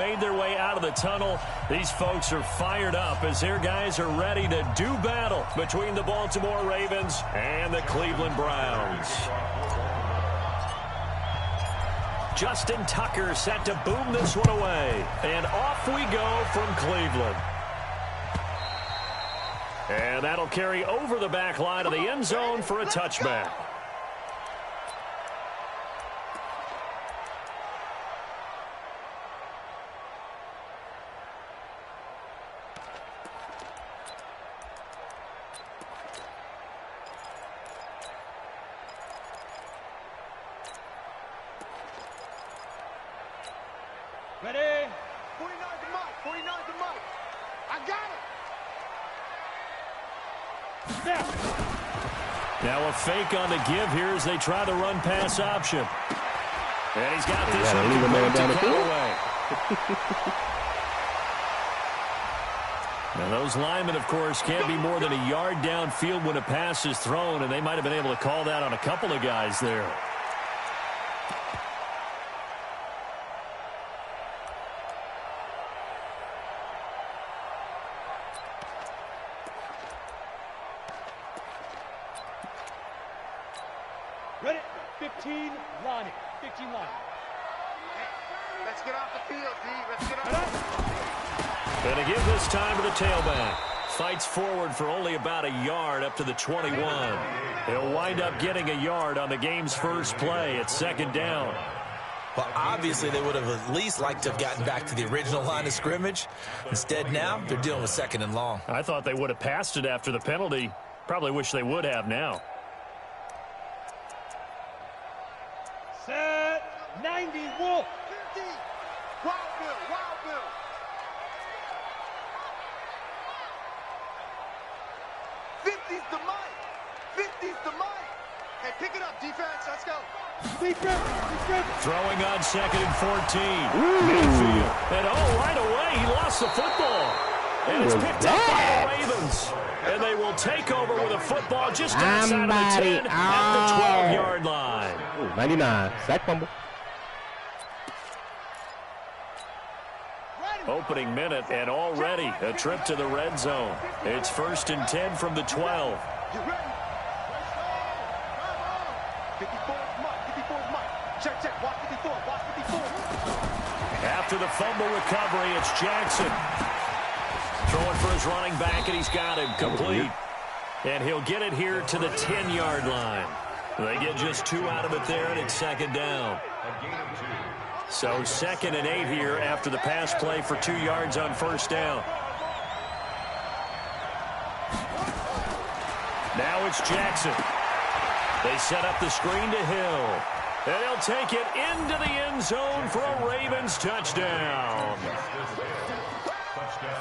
Made their way out of the tunnel. These folks are fired up as their guys are ready to do battle between the Baltimore Ravens and the Cleveland Browns. Justin Tucker set to boom this one away. And off we go from Cleveland. And that'll carry over the back line of the end zone for a touchback. Ready? 49 to Mike. 49 to Mike. I got it. Snap. Now a fake on the give here as they try the run-pass option. And he's got this one leave a man down the field. Now those linemen, of course, can't be more than a yard downfield when a pass is thrown, and they might have been able to call that on a couple of guys there. Ready? 15 line it. 15 line. Let's get off the field, D. Let's get off. Gonna give this time to the tailback. Fights forward for only about a yard up to the 21. He'll wind up getting a yard on the game's first play at second down. Well, obviously, they would have at least liked to have gotten back to the original line of scrimmage. Instead, now, they're dealing with second and long. I thought they would have passed it after the penalty. Probably wish they would have now. Set. 90 Wolf. 50. Wild Bill. Wild Bill. 50's the mic. 50's the mic. Hey, pick it up, defense. Let's go. Throwing on second and 14. Mayfield. And right away, he lost the football. And it's picked up by the Ravens. And they will take over with a football just outside of the 10 at the 12-yard line. 99. Sack fumble. Opening minute, and already a trip to the red zone. It's 1st and 10 from the 12. You ready? 54's Mike. 54's Mike. Check, check. Watch 54. Watch 54. After the fumble recovery, it's Jackson. Throwing for his running back, and he's got him complete. And he'll get it here to the 10-yard line. They get just 2 out of it there, and it's second down. So 2nd and 8 here after the pass play for 2 yards on first down. Now it's Jackson. They set up the screen to Hill. And he'll take it into the end zone for a Ravens touchdown.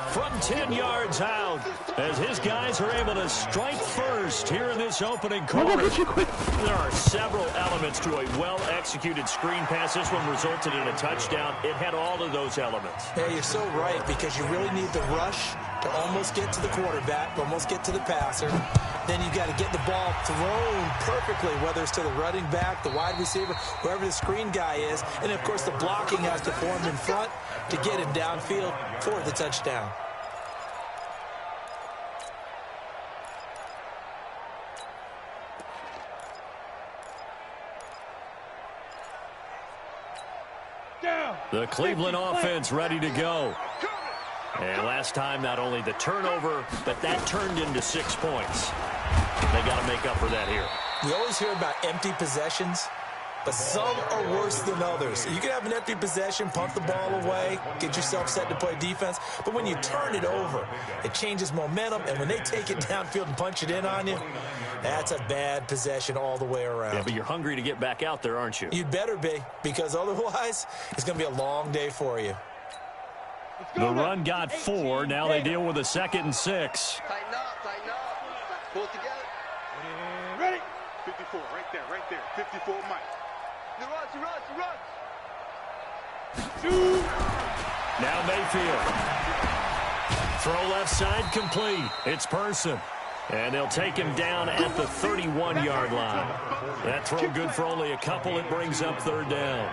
From 10 yards out, as his guys are able to strike first here in this opening quarter. There are several elements to a well-executed screen pass. This one resulted in a touchdown. It had all of those elements. Yeah, you're so right, because you really need the rush to almost get to the quarterback, almost get to the passer. Then you got to get the ball thrown perfectly, whether it's to the running back, the wide receiver, whoever the screen guy is. And, of course, the blocking has to form in front to get him downfield for the touchdown. The Cleveland offense ready to go. And last time, not only the turnover, but that turned into 6 points. They got to make up for that here. We always hear about empty possessions, but some are worse than others. You can have an empty possession, punt the ball away, get yourself set to play defense, but when you turn it over, it changes momentum, and when they take it downfield and punch it in on you, that's a bad possession all the way around. Yeah, but you're hungry to get back out there, aren't you? You'd better be, because otherwise, it's going to be a long day for you. The run got 4. Now they deal with a 2nd and 6. Tighten up. Tighten up. Pull it together. Ready? 54. Right there. Right there. 54 Mike. He runs. He runs. He runs. Now Mayfield. Throw left side complete. It's Person. And they'll take him down at the 31-yard line. That throw good for only a couple. It brings up third down.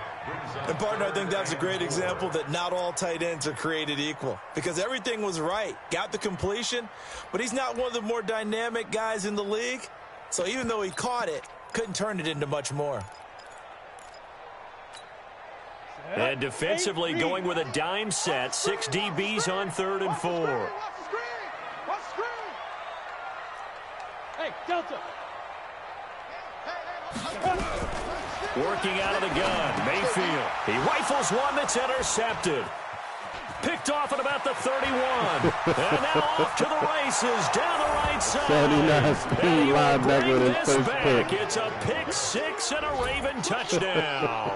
And, partner, I think that's a great example that not all tight ends are created equal because everything was right. Got the completion, but he's not one of the more dynamic guys in the league. So even though he caught it, couldn't turn it into much more. And defensively going with a dime set. 6 DBs on 3rd and 4. Watch the screen! Watch the screen! Hey, Delta! Working out of the gun, Mayfield. He rifles one that's intercepted. Picked off at about the 31. And now off to the races down the right side. 79 speed linebacker with his first pick. It's a pick 6 and a Raven touchdown.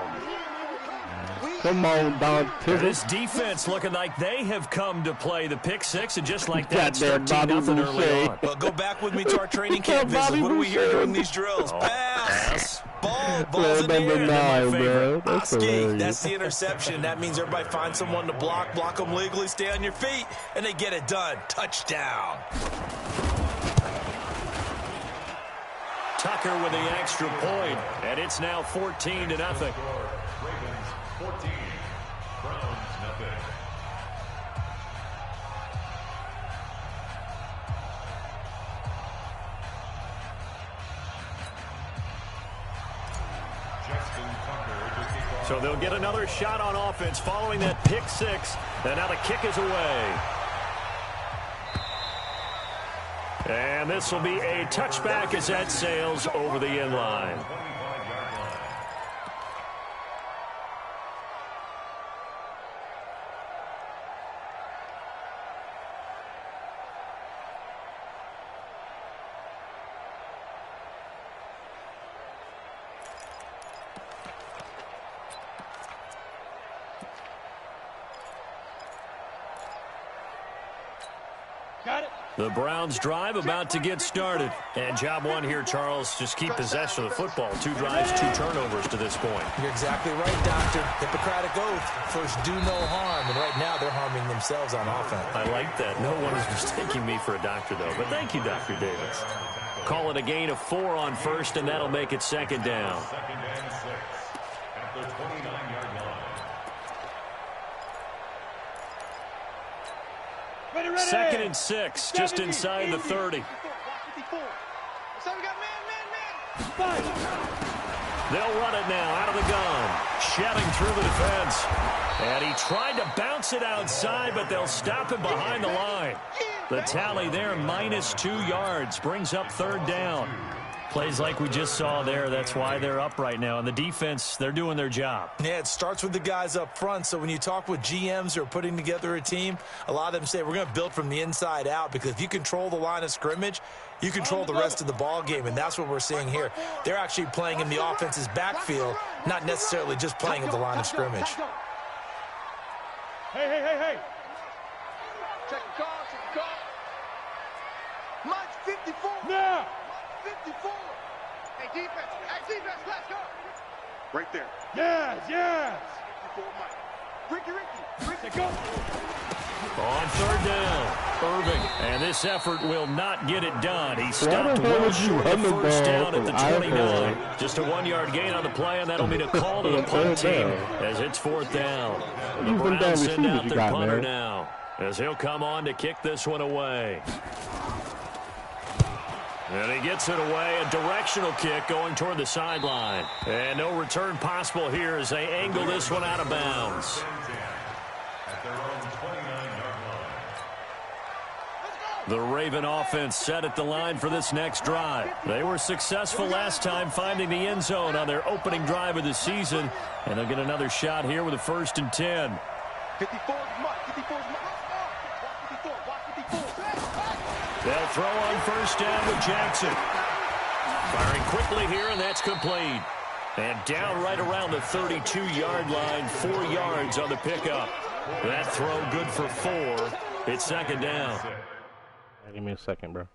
Come on, Don Pivot. This defense looking like they have come to play the pick 6, and just like that, it's Goddamn 13-0 Bobby early on. Well, go back with me to our training camp visits. What do we hear during these drills? Pass. Balls in the Number air. 9, bro. That's Oski, hilarious. that's the interception. That means everybody finds someone to block them legally, stay on your feet, and they get it done. Touchdown. Tucker with the extra point, and it's now 14-0. Ravens 14, Browns nothing. So they'll get another shot on offense following that pick 6, and now the kick is away. And this will be a touchback as that sails over the end line. Got it. The Browns drive about to get started. And job one here, Charles, just keep possession of the football. 2 drives, 2 turnovers to this point. You're exactly right, Doctor. Hippocratic oath. First, do no harm. And right now, they're harming themselves on offense. I like that. No one is mistaking me for a doctor, though. But thank you, Dr. Davis. Call it a gain of 4 on first, and that'll make it 2nd down. 2nd and 6 at the 29-yard line. Ready, ready. 2nd and 6, just inside the 30. So we got man. They'll run it now out of the gun. Shedding through the defense. And he tried to bounce it outside, but they'll stop him behind the line. The tally there, -2 yards, brings up 3rd down. Plays like we just saw there. That's why they're up right now. And the defense, they're doing their job. Yeah, it starts with the guys up front. So when you talk with GMs who are putting together a team, a lot of them say we're going to build from the inside out because if you control the line of scrimmage, you control the rest of the ball game, and that's what we're seeing here. They're actually playing in the offense's backfield, not necessarily just playing at the line of scrimmage. Hey. Check the call, check the call. Mike's 54. Now. 54. Hey, defense, let's go. Right there. Yes. 54, Mike. Ricky. Go. On 3rd down, Irving. And this effort will not get it done. He stopped the hell well would you short of run the first ball down at the from 29. Iowa? Just a 1-yard gain on the play, and that'll mean a call to the punt team as it's 4th down. The Use them damn Browns send receivers out you their got, punter man. now as he'll come on to kick this one away. And he gets it away, a directional kick going toward the sideline. And no return possible here as they angle this one out of bounds. At their own 29-yard line. The Raven offense set at the line for this next drive. They were successful last time finding the end zone on their opening drive of the season. And they'll get another shot here with a 1st and 10. 54 is Mike. 54 is Mike. Watch 54. They'll throw on 1st down with Jackson. Firing quickly here, and that's complete. And down right around the 32-yard line, 4 yards on the pickup. That throw good for 4. It's 2nd down. Give me a second, bro.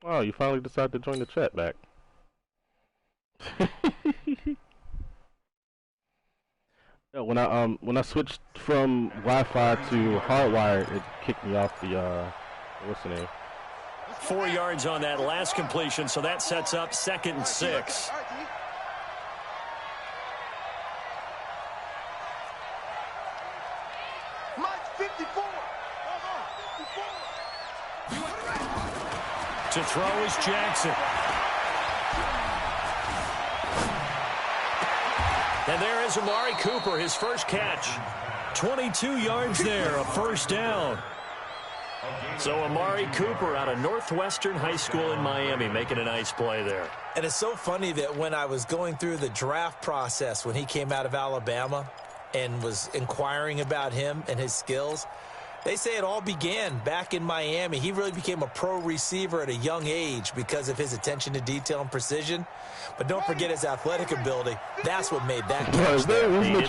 Oh, you finally decided to join the chat back. Yeah, when I switched from Wi-Fi to hardwired, it kicked me off the what's the name? 4 yards on that last completion, so that sets up 2nd and 6. To throw is Jackson. And there is Amari Cooper, his first catch. 22 yards there, a first down. So Amari Cooper out of Northwestern High School in Miami making a nice play there. And it's so funny that when I was going through the draft process when he came out of Alabama and was inquiring about him and his skills, they say it all began back in Miami. He really became a pro receiver at a young age because of his attention to detail and precision. But don't forget his athletic ability. That's what made that catch there. It's been 1 year with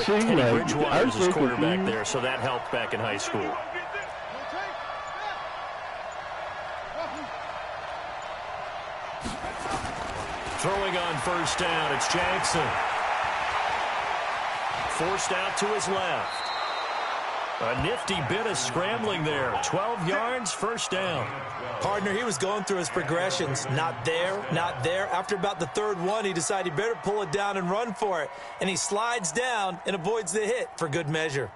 Teddy Bridgewater as his quarterback there, so that helped back in high school. Throwing on first down, it's Jackson. Forced out to his left. A nifty bit of scrambling there. 12 yards, first down. Partner, he was going through his progressions. Not there, not there. After about the third one, he decided he better pull it down and run for it. And he slides down and avoids the hit for good measure.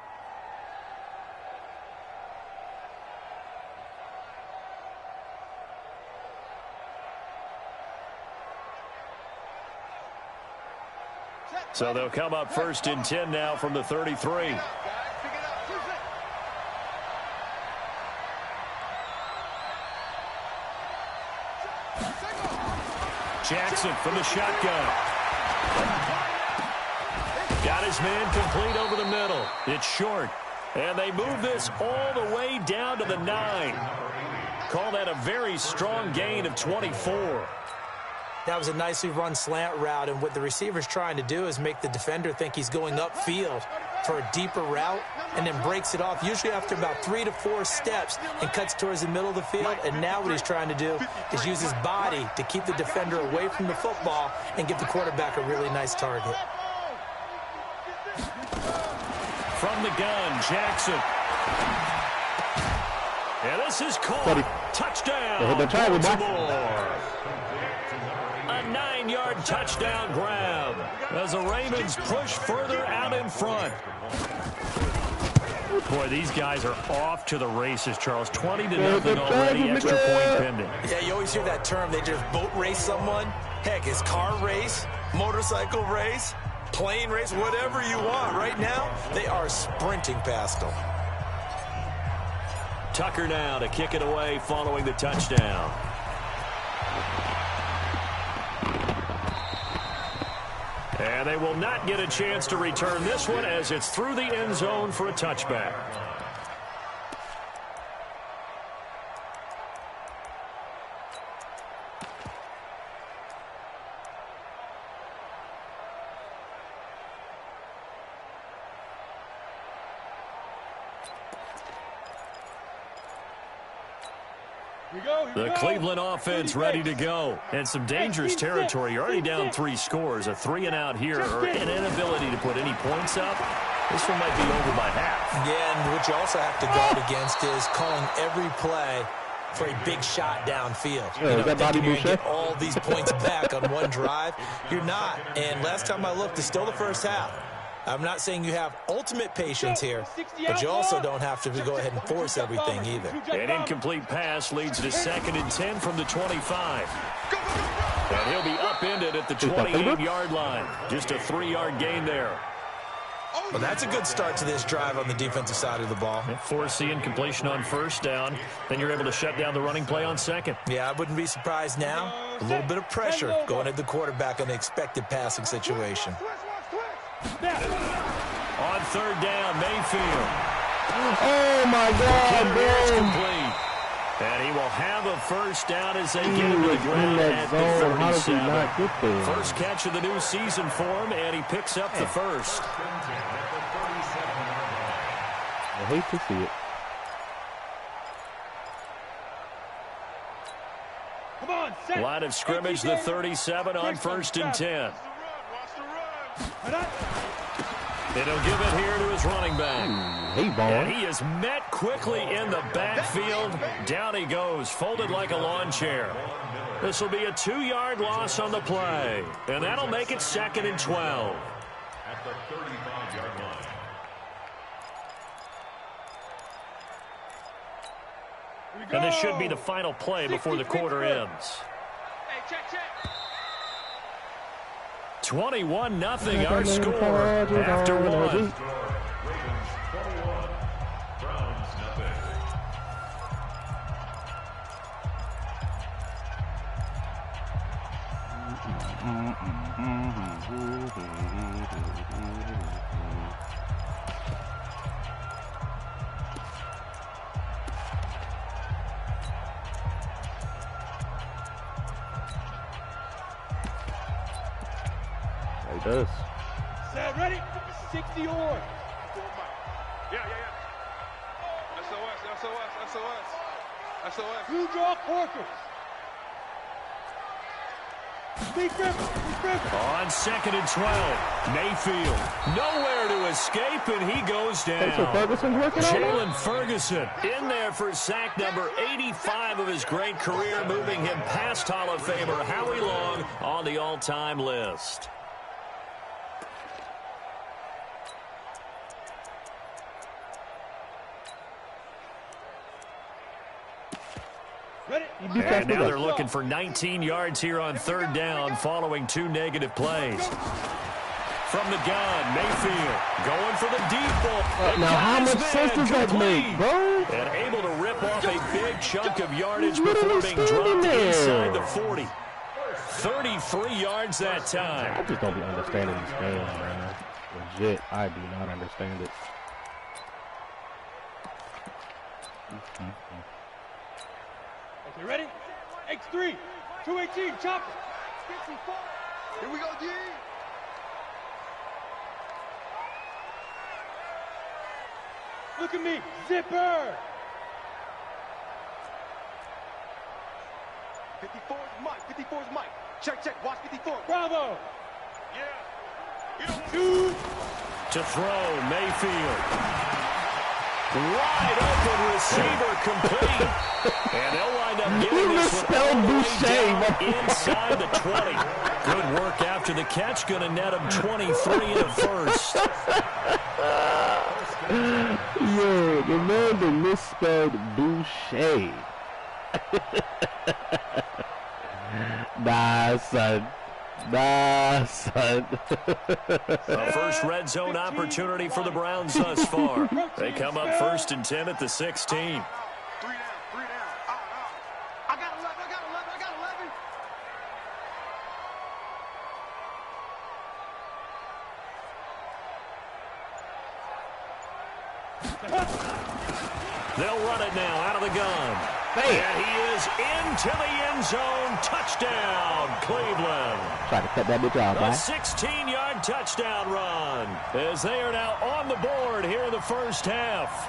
So they'll come up 1st and 10 now from the 33. Jackson from the shotgun. Got his man complete over the middle. It's short. And they move this all the way down to the 9. Call that a very strong gain of 24. That was a nicely run slant route, and what the receiver's trying to do is make the defender think he's going upfield for a deeper route and then breaks it off, usually after about 3 to 4 steps, and cuts towards the middle of the field. And now what he's trying to do is use his body to keep the defender away from the football and give the quarterback a really nice target. From the gun, Jackson. And this is caught. Touchdown, Baltimore. A 9-yard touchdown grab as the Ravens push further out in front. Boy, these guys are off to the races, Charles. 20-0 already, extra point pending. Yeah, you always hear that term. They just boat race someone. Heck, it's car race, motorcycle race, plane race, whatever you want. Right now, they are sprinting past them. Tucker now to kick it away following the touchdown. And they will not get a chance to return this one as it's through the end zone for a touchback. The Cleveland offense ready to go. And some dangerous territory. You're already down 3 scores. A 3-and-out here or an inability to put any points up. This one might be over by half. Yeah, and what you also have to guard against is calling every play for a big shot downfield. Yeah, thinking you're going to get all these points back on one drive. You're not. And last time I looked, it's still the first half. I'm not saying you have ultimate patience here, but you also don't have to go ahead and force everything either. An incomplete pass leads to 2nd and 10 from the 25. And he'll be upended at the 28-yard line. Just a 3-yard gain there. Well, that's a good start to this drive on the defensive side of the ball. Force the incompletion on first down. Then you're able to shut down the running play on second. Yeah, I wouldn't be surprised now. A little bit of pressure going at the quarterback on the expected passing situation. On third down, Mayfield. Oh, my God, It's complete. And he will have a first down as they get into the ground at the 37. How does he not get there? First catch of the new season for him, and he picks up the first. I hate to see it. Come on, set. Line of scrimmage, the 37 on 1st and 10. And he'll give it here to his running back. Hey, ball. And he is met quickly in the backfield. Down he goes, folded like a lawn chair. This will be a 2-yard loss on the play. And that'll make it 2nd and 12. At the 35-yard line. And this should be the final play before the quarter ends. Hey, check. 21-0 our score after 1. Ravens 21, Browns nothing. He does. Set, ready? 60 or. Yeah. SOS. Blue draw Corkers. Big Griffin. On 2nd and 12, Mayfield nowhere to escape, and he goes down. Hey, so Ferguson's working on it? Jalen Ferguson in there for sack number 85 of his great career, moving him past Hall of Famer Howie Long on the all-time list. And now they're looking for 19 yards here on 3rd down following 2 negative plays. From the gun, Mayfield going for the deep ball. Now, how much sense does that make, bro? And able to rip off a big chunk of yardage before being dropped inside the 40. 33 yards that time. I just don't be understanding this game, man. Legit, I do not understand it. Okay, ready? X3, 218, chopper. Here we go, G. Look at me, zipper. 54 is Mike. Check. Watch 54. Bravo. Yeah. Two. To throw, Mayfield. Wide open receiver complete. And they'll wind up getting this one all the way down inside the 20. Good work after the catch. Going to net him 23 in the first. Yo, the man that misspelled Boucher. Nah, son. A first red zone opportunity for the Browns thus far. They come up 1st and 10 at the 16. 3 down. Out. I got 11. They'll run it now out of the gun. And he is into the end zone. Touchdown, Cleveland. Try to cut that bitch out, A right? 16-yard touchdown run as they are now on the board here in the first half.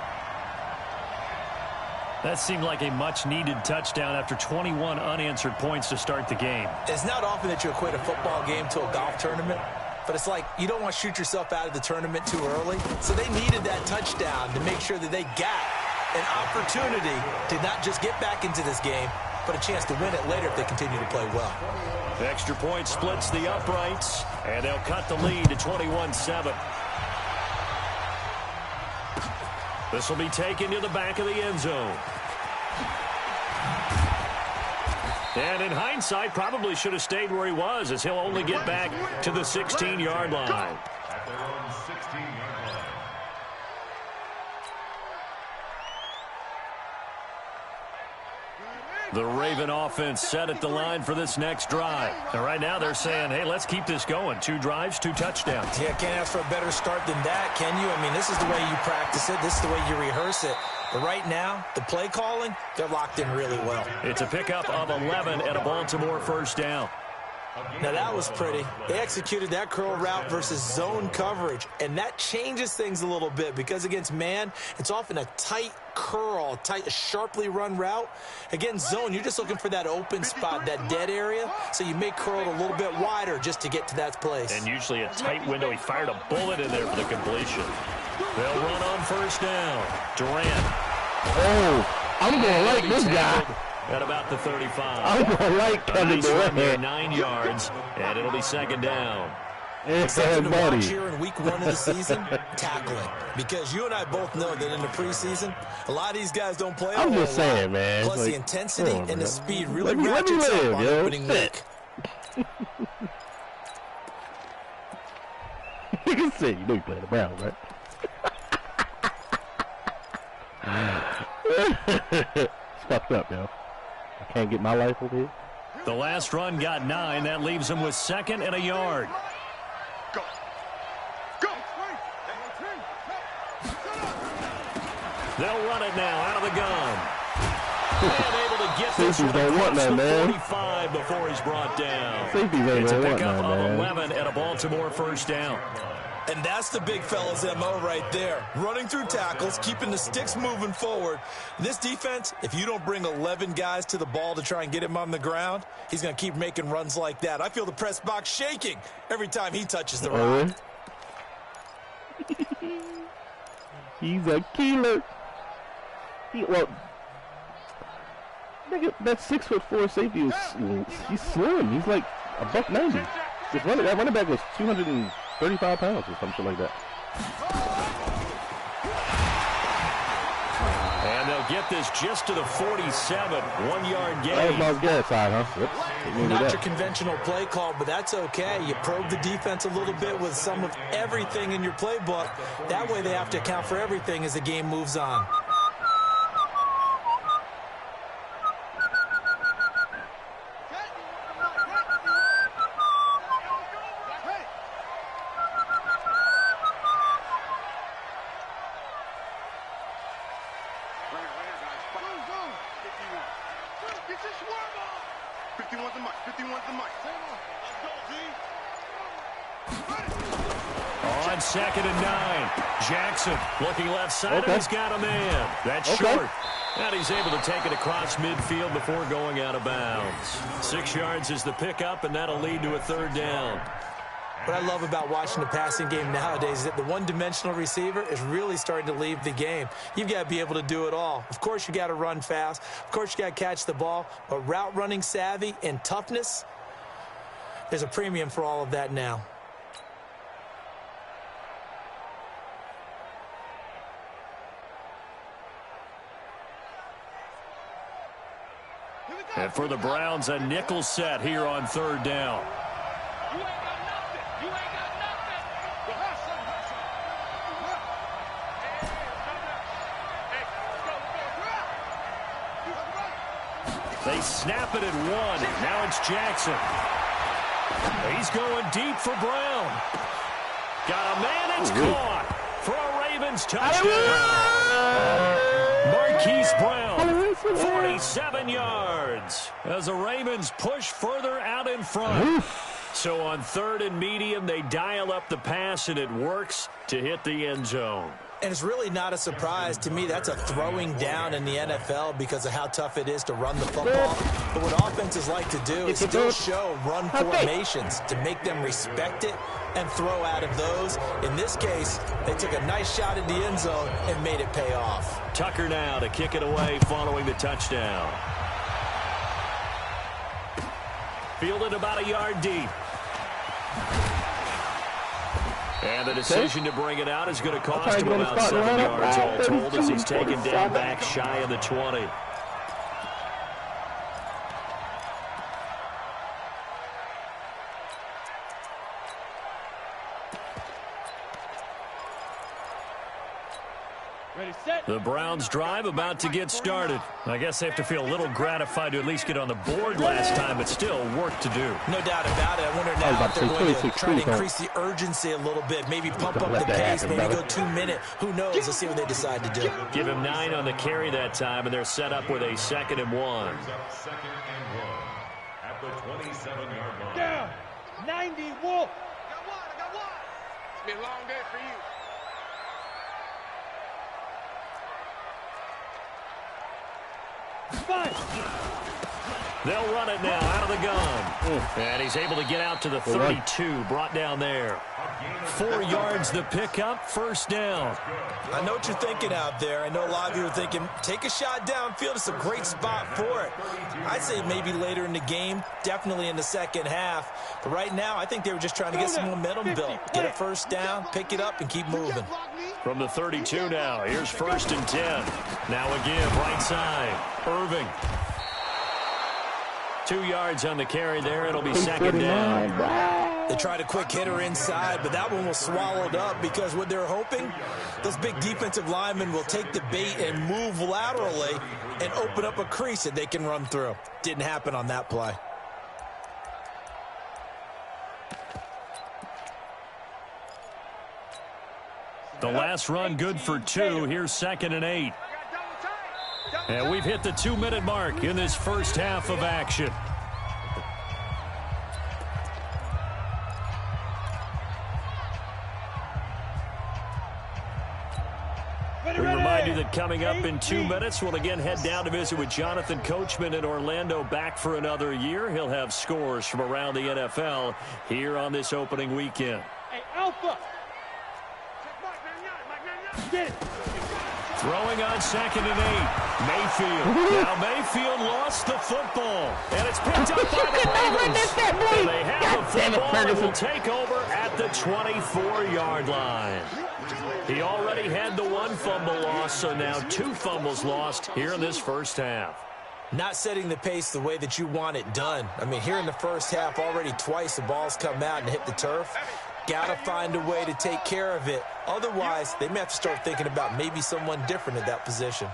That seemed like a much-needed touchdown after 21 unanswered points to start the game. It's not often that you equate a football game to a golf tournament, but it's like you don't want to shoot yourself out of the tournament too early. So they needed that touchdown to make sure that they got an opportunity to not just get back into this game, but a chance to win it later if they continue to play well. The extra point splits the uprights, and they'll cut the lead to 21-7. This will be taken to the back of the end zone. And in hindsight, probably should have stayed where he was, as he'll only get back to the 16-yard line. At their own 16-yard line. The Raven offense set at the line for this next drive. And right now they're saying, hey, let's keep this going. 2 drives, 2 touchdowns. Yeah, can't ask for a better start than that, can you? I mean, this is the way you practice it. This is the way you rehearse it. But right now, the play calling, they're locked in really well. It's a pickup of 11 and a Baltimore first down. Now, that was pretty. They executed that curl route versus zone coverage, and that changes things a little bit because against man, it's often a tight curl, tight, sharply run route. Against zone, you're just looking for that open spot, that dead area, so you may curl it a little bit wider just to get to that place. And usually a tight window. He fired a bullet in there for the completion. They'll run on first down. Durant. Oh, I'm going to like this guy. At about the 35. I'm going to like Kevin Durant. 9 yards, and it'll be second down. Something to watch here in week 1 of the season, tackling. Because you and I both know that in the preseason, a lot of these guys don't play a whole lot. I'm just saying, man. Plus, the intensity and the speed really ratchets up on opening week. You can see, you know you playing the Browns, right? It's fucked up, yo. I can't get my life over here. The last run got 9. That leaves him with 2nd and a yard. Go. Go. They'll run it now out of the gun. And able to get this one across the man. 45 before he's brought down. Safeties ain't It's a gonna want pickup none, of man. 11 and a Baltimore first down. And that's the big fella's MO right there. Running through tackles, keeping the sticks moving forward. This defense, if you don't bring 11 guys to the ball to try and get him on the ground, he's going to keep making runs like that. I feel the press box shaking every time he touches the rock. He's a killer. Well, nigga, that 6'4" safety is he's slim. He's like $190. That running back was 235 pounds or something like that. And they'll get this just to the 47. 1 yard gain. That was Miles Garrett's side, huh? Oops. Not your conventional play call, but that's okay. You probe the defense a little bit with some of everything in your playbook. That way they have to account for everything as the game moves on. On 2nd and 9. Jackson looking left side, and he's got a man. That's short. And he's able to take it across midfield before going out of bounds. 6 yards is the pickup, and that'll lead to a 3rd down. What I love about watching the passing game nowadays is that the one-dimensional receiver is really starting to leave the game. You've got to be able to do it all. Of course, you got to run fast. Of course, you got to catch the ball. But route running savvy and toughness, there's a premium for all of that now. And for the Browns, a nickel set here on 3rd down. You ain't got nothing. You ain't got nothing. They snap it at 1. Now it's Jackson. He's going deep for Brown. Got a man, it's caught for a Ravens touchdown. Marquise Brown, 47 yards, as the Ravens push further out in front. So on 3rd and medium, they dial up the pass, and it works to hit the end zone. And it's really not a surprise to me. That's a throwing down in the NFL because of how tough it is to run the football. But what offenses like to do is still show run formations to make them respect it and throw out of those. In this case, they took a nice shot at the end zone and made it pay off. Tucker now to kick it away following the touchdown. Fielded about a yard deep. And the decision to bring it out is going to cost him about 7 yards all told as he's taken down back shy of the 20. The Browns drive about to get started. I guess they have to feel a little gratified to at least get on the board last time, but still work to do. No doubt about it. I wonder now if they're going to try to increase the urgency a little bit, maybe pump up the pace, maybe go 2 minute. Who knows? Let's see what they decide to do. Give him 9 on the carry that time, and they're set up with a 2nd and 1. 2nd and 1 at the 27-yard line. Down. 90 Wolf. I got one. It's been a long day for you. They'll run it now out of the gun. And he's able to get out to the 32, brought down there. 4 yards the pickup, first down. I know what you're thinking out there. I know a lot of you are thinking, take a shot downfield. It's a great spot for it. I'd say maybe later in the game, definitely in the second half. But right now, I think they were just trying to get some momentum built. Get a first down, pick it up, and keep moving. From the 32 now, here's 1st and 10. Now again, right side, Irving. 2 yards on the carry there. It'll be second down. They tried a quick hitter inside, but that one was swallowed up because what they're hoping, those big defensive linemen will take the bait and move laterally and open up a crease that they can run through. Didn't happen on that play. The last run good for 2. Here's 2nd and 8. And we've hit the 2-minute mark in this first half of action. We remind you that coming up in 2 minutes, we'll again head down to visit with Jonathan Coachman in Orlando, back for another year. He'll have scores from around the NFL here on this opening weekend. Hey, Alpha! Get it. Throwing on 2nd and 8. Mayfield. Now Mayfield lost the football. And it's picked up by the Ravens. And they have the football and will take over at the 24-yard line. He already had the 1 fumble loss, so now 2 fumbles lost here in this first half. Not setting the pace the way that you want it done. I mean, here in the first half, already twice the ball's come out and hit the turf. Got to find a way to take care of it. Otherwise, they may have to start thinking about maybe someone different at that position.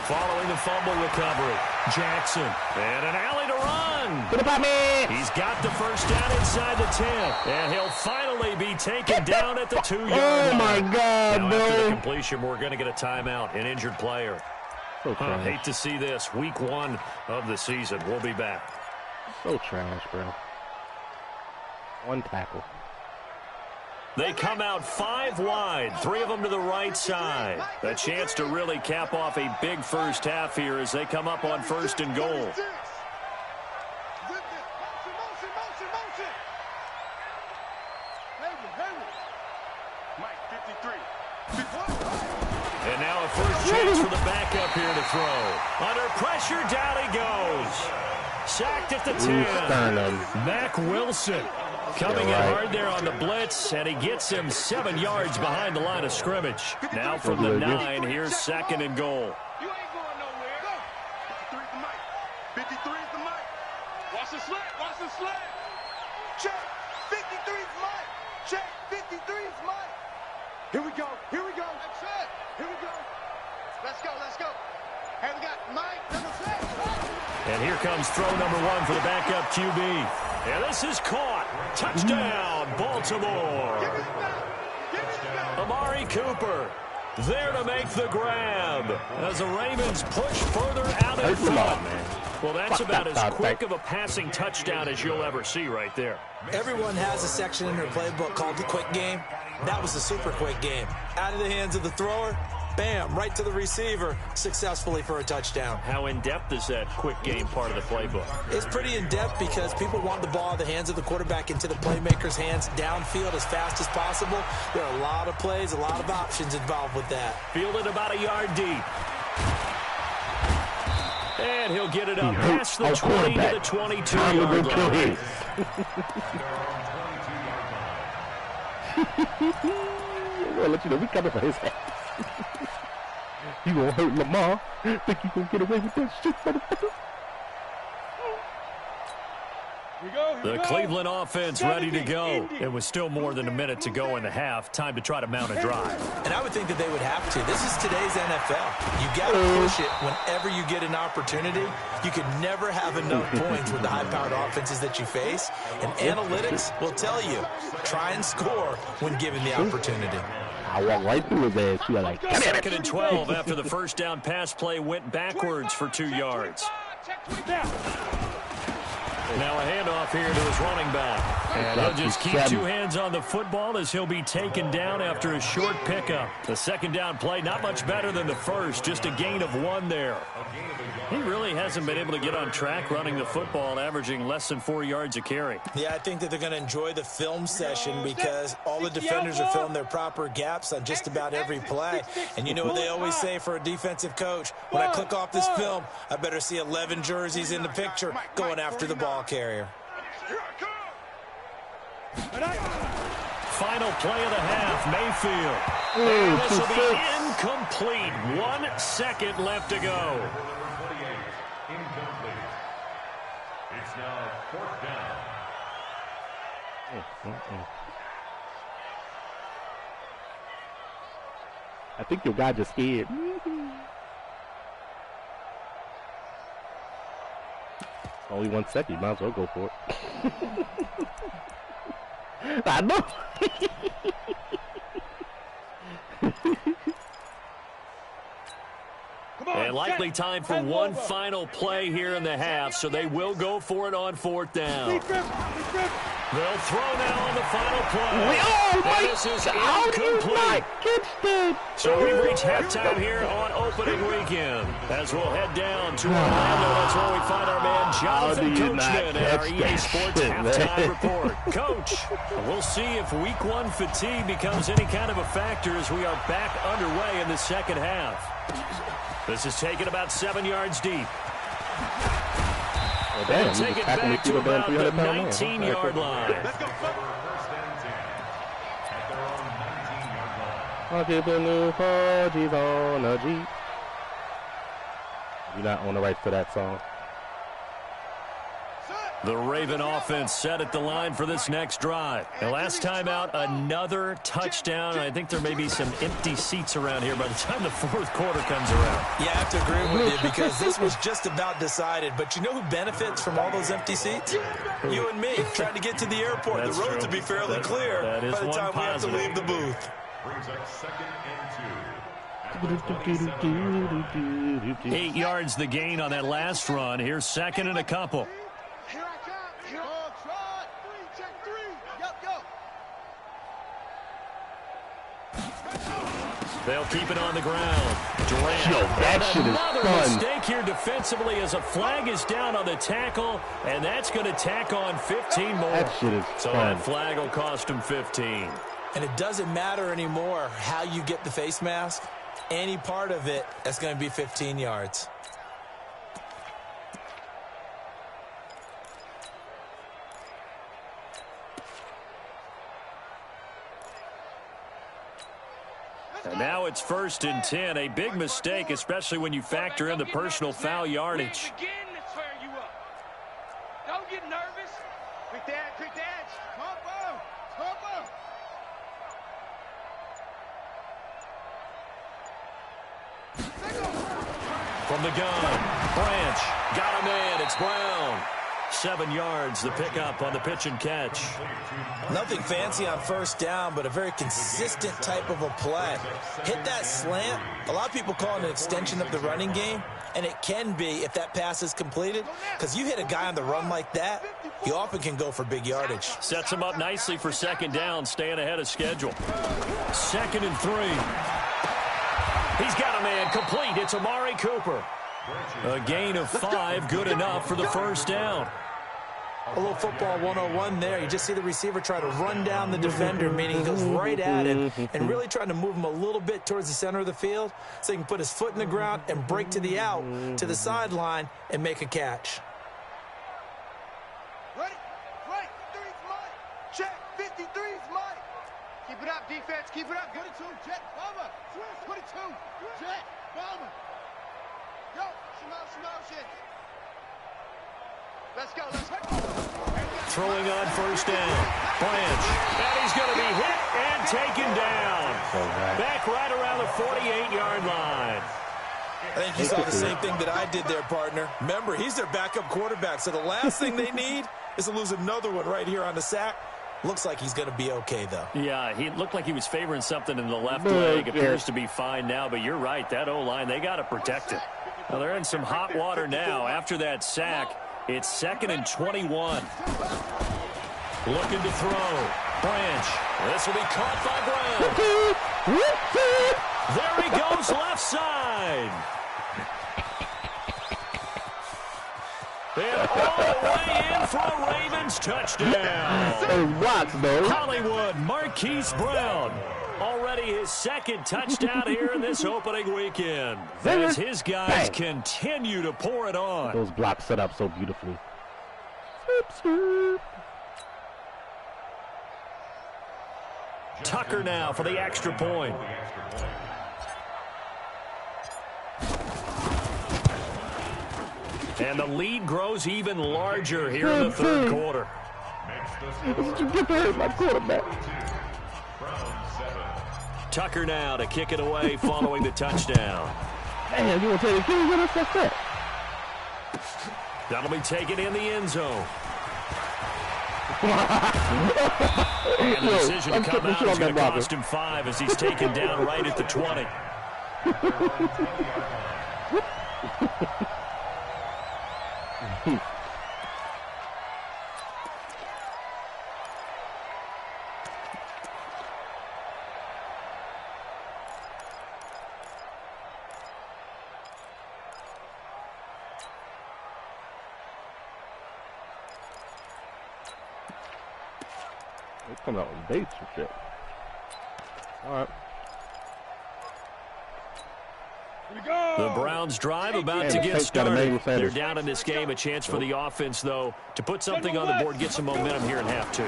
Following the fumble recovery, Jackson. And an alley to run. He's got the first down inside the 10. And he'll finally be taken down at the 2-yard line. Oh, my God, now, bro. after the completion, we're going to get a timeout, an injured player. So trash. Hate to see this. Week 1 of the season. We'll be back. So trash, bro. 1 tackle. They come out 5 wide, 3 of them to the right side. A chance to really cap off a big first half here as they come up on 1st and goal. And now a first chance for the backup here to throw. Under pressure, down he goes. Sacked at the 10. Mack Wilson. Coming in hard there on the blitz, and he gets him 7 yards behind the line of scrimmage. Now from the 9, here's 2nd and goal. You ain't going nowhere. Go. 53 is the mic. 53 is the mic. Watch the slant. Watch the slant. Check. 53 is mic. Check. 53 is mic. Here we go. Here we go. That's it. Here we go. Let's go. Let's go. Hey, we got Mike number 6. And here comes throw number 1 for the backup QB. And this is caught. Touchdown, Baltimore. Amari Cooper there to make the grab as the Ravens push further out in front. Well, that's about as quick of a passing touchdown as you'll ever see right there. Everyone has a section in their playbook called the quick game. That was the super quick game. Out of the hands of the thrower, bam, right to the receiver, successfully for a touchdown. How in-depth is that quick game part of the playbook? It's pretty in-depth because people want the ball in the hands of the quarterback into the playmaker's hands downfield as fast as possible. There are a lot of plays, a lot of options involved with that. Fielded about a yard deep. And he'll get it up past the 20 to the 22-yard line. I'll let you know we coming for his head. You gonna hurt Lamar? Think you gonna get away with that shit, motherfucker? The Cleveland offense ready to go. It was still more than a minute to go in the half. Time to try to mount a drive. And I would think that they would have to. This is today's NFL. You got to push it whenever you get an opportunity. You can never have enough points with the high-powered offenses that you face. And analytics will tell you, try and score when given the opportunity. I walk right through his ass. You're like, 2nd and 12 after the first down pass play went backwards for 2 yards. Now a handoff here to his running back. And he'll just keep two hands on the football as he'll be taken down after a short pickup. The second down play, not much better than the first, just a gain of 1 there. He really hasn't been able to get on track running the football, averaging less than 4 yards a carry. Yeah, I think that they're going to enjoy the film session because all the defenders are filling their proper gaps on just about every play. And you know what they always say for a defensive coach? When I click off this film, I better see 11 jerseys in the picture going after the ball carrier. Final play of the half, Mayfield. And this will be incomplete. 1 second left to go. Incomplete. It's now 4th down. I think your guy just scared. Only 1 second. You might as well go for it. I know. And likely time for one final play here in the half, so they will go for it on 4th down. They'll throw now on the final play. And this is incomplete. So we reach halftime here on opening weekend. As we'll head down to Orlando, that's where we find our man Jonathan Coachman at our EA Sports halftime report. Coach, we'll see if week 1 fatigue becomes any kind of a factor as we are back underway in the second half. This is taken about 7 yards deep. They'll take it back to about the 19-yard line. Let's go, first and 10. At their own 19-yard line. You're not on the rights to that song. The Raven offense set at the line for this next drive. And last time out, another touchdown. I think there may be some empty seats around here by the time the 4th quarter comes around. Yeah, I have to agree with you because this was just about decided. But you know who benefits from all those empty seats? You and me, trying to get to the airport. That's the roads true. will be fairly clear that is by the one time positive. we have to leave the booth. Brings up 2nd and 2. 8 yards the gain on that last run. Here's 2nd and a couple. Here I come. Here. Trot. 3, check 3. Yup, go. They'll keep it on the ground. Durant. that shit is Another fun. mistake here defensively as a flag is down on the tackle, and that's going to tack on 15 more. That shit is So fun. that flag will cost him 15. And it doesn't matter anymore how you get the face mask. Any part of it, that's going to be 15 yards. And now it's 1st and 10. A big mistake, especially when you factor in the personal foul yardage. Don't get nervous. Quick dance. Combo. From the gun, Branch got a man. It's Brown. 7 yards, the pickup on the pitch and catch. Nothing fancy on 1st down, but a very consistent type of a play. Hit that slant. A lot of people call it an extension of the running game, and it can be if that pass is completed, because you hit a guy on the run like that, he often can go for big yardage. Sets him up nicely for 2nd down, staying ahead of schedule. 2nd and 3. He's got a man complete. It's Amari Cooper. A gain of 5, good enough for the 1st down. A little football 101 there. You just see the receiver try to run down the defender, meaning he goes right at him and really trying to move him a little bit towards the center of the field so he can put his foot in the ground and break to the out, to the sideline, and make a catch. Ready? Right. 53's mine. Check. 53's mine. Keep it up, defense. Keep it up. 22. Jet. Bomber. 22. Jet. Bomber. Yo. Motion. Let's go. Throwing on 1st down. Branch. And he's going to be hit and taken down. Back right around the 48-yard line. I think you saw the same thing that I did there, partner. Remember, he's their backup quarterback, so the last thing they need is to lose another one right here on the sack. Looks like he's going to be okay, though. Yeah, he looked like he was favoring something in the left leg. Appears to be fine now, but you're right. That O-line, they got to protect it. Well, they're in some hot water now after that sack. It's 2nd and 21. Looking to throw. Branch. This will be caught by Brown. There he goes, left side. And all the way in for a Ravens touchdown. Those blocks, though. Hollywood Marquise Brown. Already his 2nd touchdown here in this opening weekend. As his guys continue to pour it on. Those blocks set up so beautifully. Swoop, swoop. Tucker now for the extra point. And the lead grows even larger here in the 3rd quarter. Did you get to hurt my quarterback? Tucker now to kick it away following the touchdown. Man, you want to tell me what that's that? That'll be taken in the end zone. And the decision to come out is going to cost him 5 as he's taken down right at the 20. They come out with dates and shit. All right. The Browns drive about to get started. They're down in this game. A chance for the offense, though, to put something on the board, get some momentum here in half 2.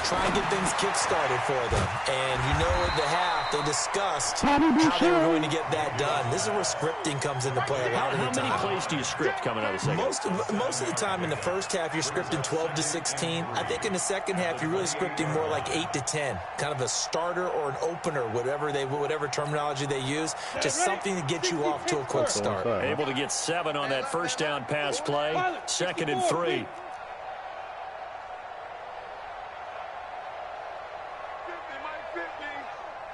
Try and get things kick-started for them. And you know at the half, they discussed how they were going to get that done. This is where scripting comes into play a lot of the time. How many plays do you script coming out of the second? Most of the time in the first half, you're scripting 12 to 16. I think in the second half, you're really scripting more like 8 to 10. Kind of a starter or an opener, whatever terminology they use. Just something to get you off to a quick start. Able to get 7 on that first down pass play. 2nd and 3.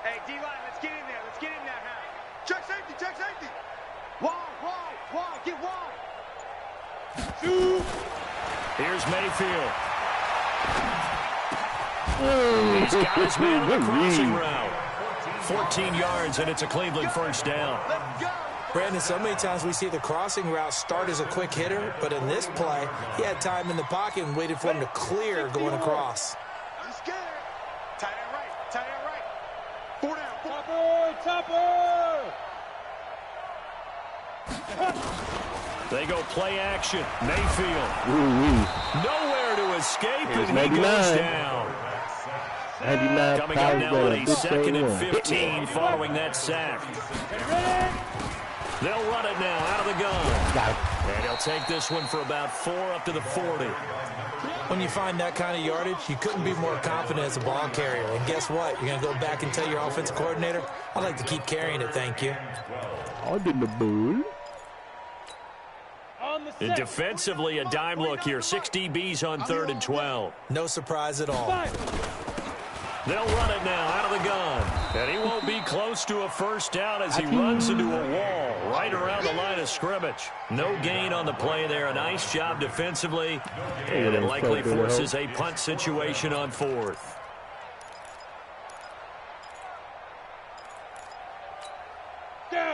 Hey, D-line, let's get in there. Let's get in there now. Check safety, check safety. Wide, get wide. Shoot. Here's Mayfield. He's got his man on the crossing route. 14 yards, and it's a Cleveland first down. Brandon, so many times we see the crossing route start as a quick hitter, but in this play, he had time in the pocket and waited for him to clear going across. I'm scared. Tight end right. 4 down. Topper. They go play action. Mayfield. Nowhere to escape, and he goes down. Coming up now on a 2nd and 15 following that sack. They'll run it now out of the gun. And he'll take this one for about 4 up to the 40. When you find that kind of yardage, you couldn't be more confident as a ball carrier. And guess what? You're going to go back and tell your offensive coordinator, I'd like to keep carrying it, thank you. I did the bull. And defensively, a dime look here. 6 DBs on 3rd and 12. No surprise at all. They'll run it now out of the gun. And he won't be close to a first down as he runs into a wall right around the line of scrimmage. No gain on the play there. A nice job defensively. And it likely forces a punt situation on 4th.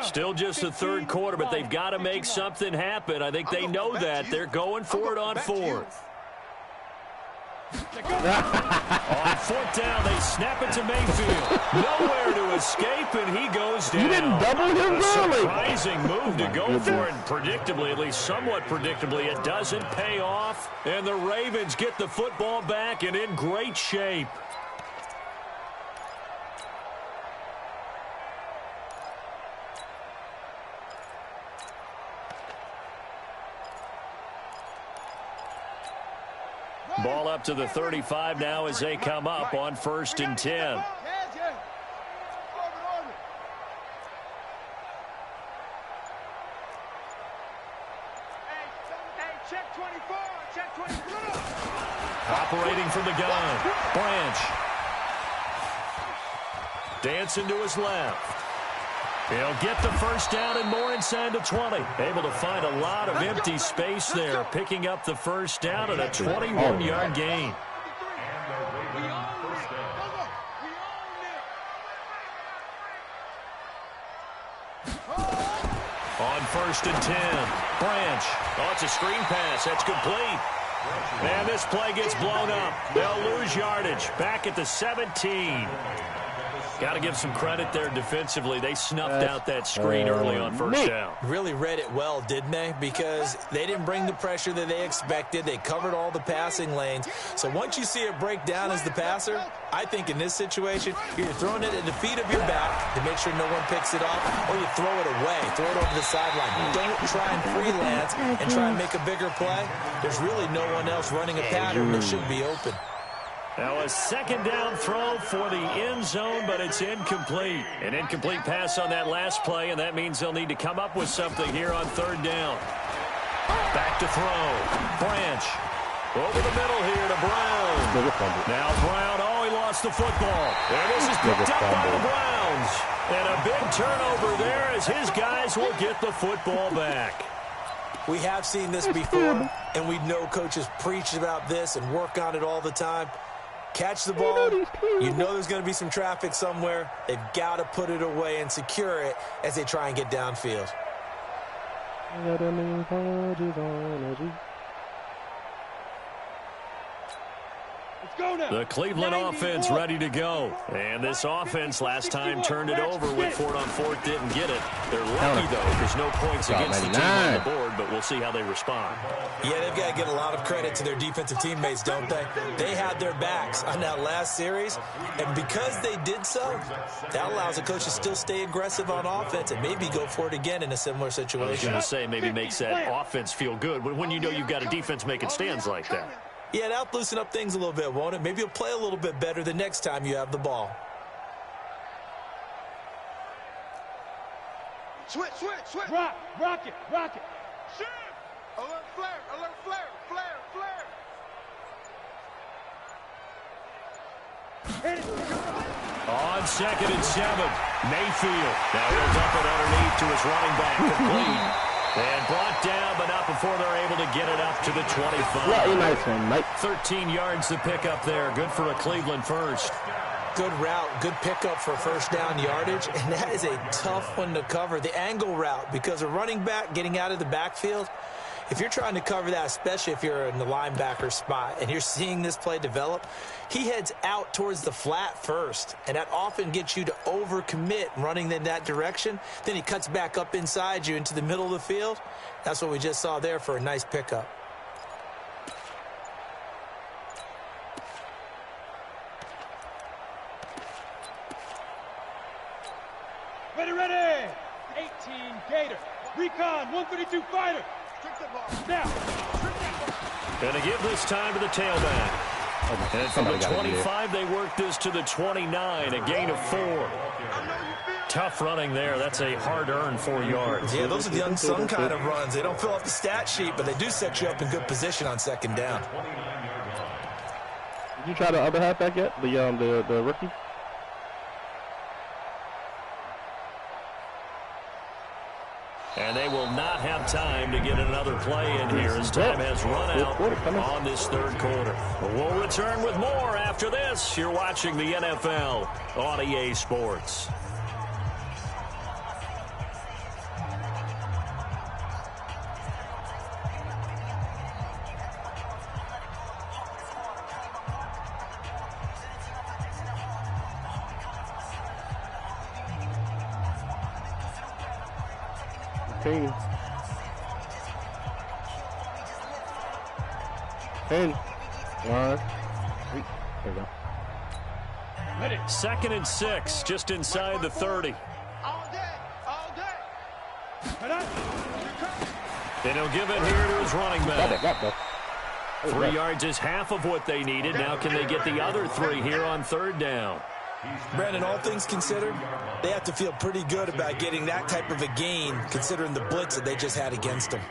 Still just the 3rd quarter, but they've got to make something happen. I think they know that. They're going for it on 4th. On 4th down, they snap it to Mayfield. Nowhere to escape, and he goes down. You didn't double him, A really? surprising move to go for it. Predictably, at least somewhat predictably, it doesn't pay off. And the Ravens get the football back and in great shape. Ball up to the 35 now as they come up on 1st and 10. Hey, check 24. Check 24. Operating from the gun. Branch. Dancing to his left. He'll get the first down and more inside the 20. Able to find a lot of empty space there, picking up the first down and a 21-yard gain. On 1st and 10, Branch. Oh, it's a screen pass. That's complete. And this play gets blown up. They'll lose yardage. Back at the 17. Got to give some credit there defensively. They snuffed out that screen early on first down. Really read it well, didn't they? Because they didn't bring the pressure that they expected. They covered all the passing lanes. So once you see it break down as the passer, I think in this situation, you're throwing it at the feet of your back to make sure no one picks it up, or you throw it away, throw it over the sideline. Don't try and freelance and try and make a bigger play. There's really no one else running a pattern that should be open. Now a second down throw for the end zone, but it's incomplete. An incomplete pass on that last play, and that means they'll need to come up with something here on 3rd down. Back to throw. Branch. Over the middle here to Brown. Now Brown, he lost the football. And this is picked up by the Browns. And a big turnover there as his guys will get the football back. We have seen this before, and we know coaches preach about this and work on it all the time. Catch the ball, you know there's going to be some traffic somewhere. They've got to put it away and secure it as they try and get downfield. The Cleveland offense ready to go. And this offense last time turned it over with 4th on 4th, didn't get it. They're lucky, though. There's no points against the team on the board, but we'll see how they respond. Yeah, they've got to get a lot of credit to their defensive teammates, don't they? They had their backs on that last series, and because they did so, that allows the coach to still stay aggressive on offense and maybe go for it again in a similar situation. I was going to say maybe makes that offense feel good when you know you've got a defense making stands like that. Yeah, that'll loosen up things a little bit, won't it? Maybe you'll play a little bit better the next time you have the ball. Switch. Rock it. Shoot. Alert flare. On 2nd and 7, Mayfield. Now he'll dump it underneath to his running back, complete. And brought down, but not before they're able to get it up to the 25. Yeah, nice one, Mike. 13 yards to pick up there. Good for a Cleveland first. Good route, good pickup for first down yardage, and that is a tough one to cover. The angle route, because a running back getting out of the backfield, if you're trying to cover that, especially if you're in the linebacker spot and you're seeing this play develop, he heads out towards the flat first, and that often gets you to overcommit running in that direction. Then he cuts back up inside you into the middle of the field. That's what we just saw there for a nice pickup. Ready. 18 Gator. Recon 132 fighter. Now. Going to give this time to the tailback. And from the 25, they work this to the 29, a gain of 4. Tough running there. That's a hard-earned 4 yards. Yeah, those are the unsung kind of runs. They don't fill up the stat sheet, but they do set you up in good position on 2nd down. Did you try the other halfback yet? The rookie? And they will not have time to get another play in here as time has run out on this 3rd quarter. We'll return with more after this. You're watching the NFL on EA Sports. Ten. 1, 8. There we go. 2nd and 6, just inside the 30. All day. And he'll give it here to his running back. Got that. 3 yards is half of what they needed. Now can they get the other 3 here on 3rd down? Brandon, all things considered, they have to feel pretty good about getting that type of a gain, considering the blitz that they just had against them.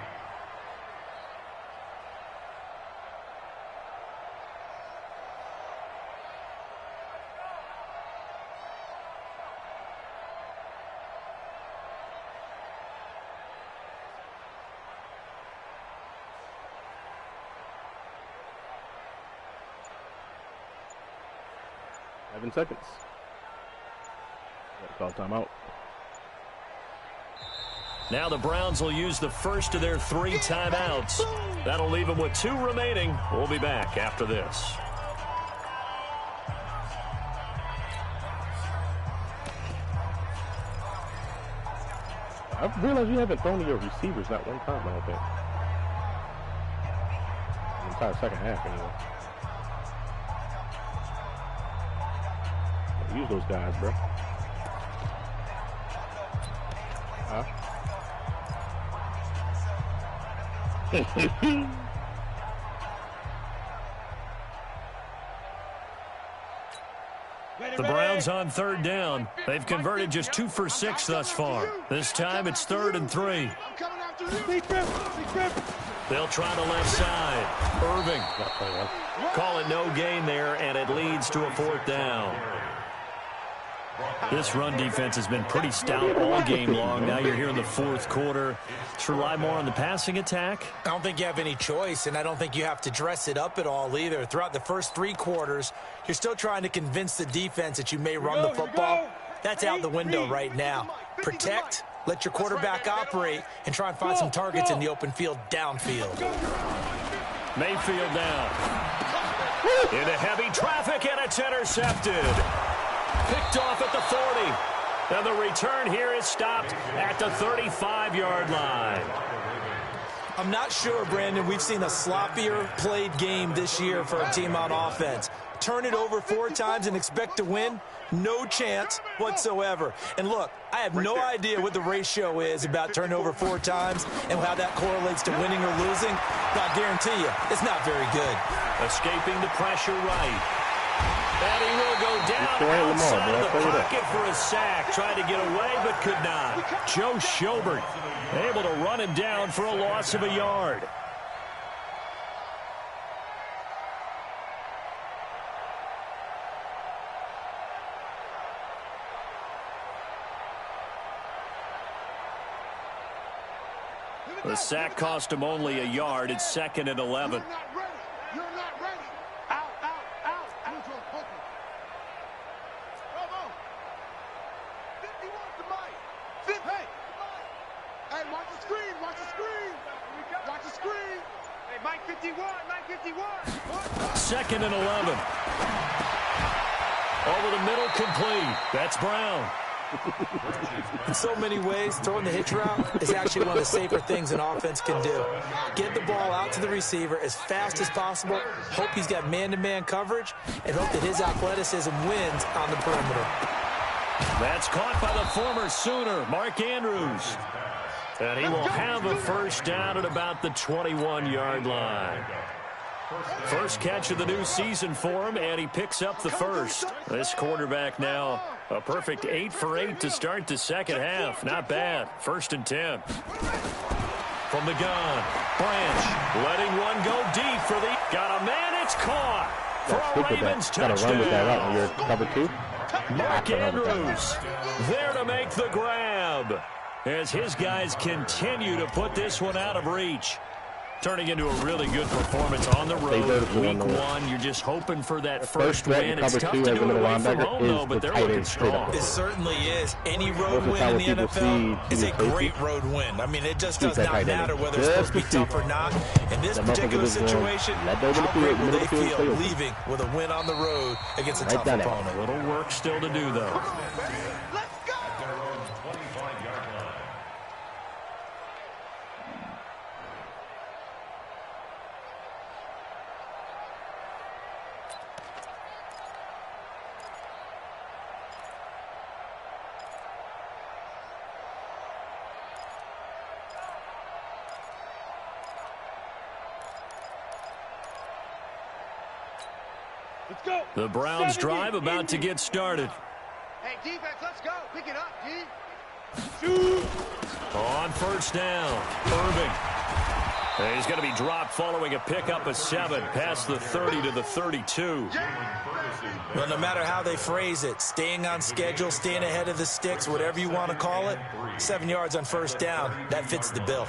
7 seconds. Gotta call timeout. Now the Browns will use the first of their 3 timeouts. That'll leave them with 2 remaining. We'll be back after this. I realize you haven't thrown to your receivers not one time, I don't think. The entire second half, anyway. Use those guys, bro. Huh? The Browns on 3rd down. They've converted just 2 for 6 thus far. This time it's 3rd and 3. They'll try the left side. Irving. Call it no gain there, and it leads to a 4th down. This run defense has been pretty stout all game long. Now you're here in the 4th quarter. Should rely more on the passing attack? I don't think you have any choice, and I don't think you have to dress it up at all either. Throughout the first 3 quarters, you're still trying to convince the defense that you may run the football. That's out the window right now. Protect, let your quarterback operate, and try and find some targets in the open field downfield. Mayfield down. Into heavy traffic, and it's intercepted. Picked off at the 40. And the return here is stopped at the 35-yard line. I'm not sure, Brandon, we've seen a sloppier played game this year for a team on offense. Turn it over 4 times and expect to win? No chance whatsoever. And look, I have no idea what the ratio is about turnover 4 times and how that correlates to winning or losing, but I guarantee you, it's not very good. Escaping the pressure right. And he will go down outside of the pocket for a sack. Tried to get away, but could not. Joe Schobert able to run him down for a loss of a yard. The sack cost him only a yard. It's 2nd and 11. You're not ready. Out, out, out. Bravo. 50 wants the mic. 50. Hey, watch the screen. Watch the screen. Watch the screen. Hey, Mike 51. Mike 51. 2nd and 11. Over the middle, complete. That's Brown. In so many ways, throwing the hitch route is actually one of the safer things an offense can do. Get the ball out to the receiver as fast as possible, hope he's got man-to-man coverage, and hope that his athleticism wins on the perimeter. That's caught by the former Sooner, Mark Andrews. And he will have a first down at about the 21-yard line. First catch of the new season for him, and he picks up the first. This quarterback now a perfect 8 for 8 to start the second half. Not bad. 1st and 10. From the gun, Branch letting one go deep for the... Got a man, it's caught for a Ravens touchdown. Run with that route when you're cover 2. Mark Andrews there to make the grab as his guys continue to put this one out of reach. Turning into a really good performance on the road. Week 1, you're just hoping for that first win. It's tough to do it away from home, though, but they're looking strong. It certainly is. Any road win in the NFL is a great road win. I mean, it just does not matter whether it's supposed to be tough or not. In this particular situation, how great will they feel leaving with a win on the road against a tough opponent? A little work still to do, though. The Browns drive about to get started. Hey, defense, let's go. Pick it up, D. Shoot. On first down, Irving. And he's going to be dropped following a pickup of 7 past the 30 to the 32. Well, no matter how they phrase it, staying on schedule, staying ahead of the sticks, whatever you want to call it, 7 yards on first down, that fits the bill.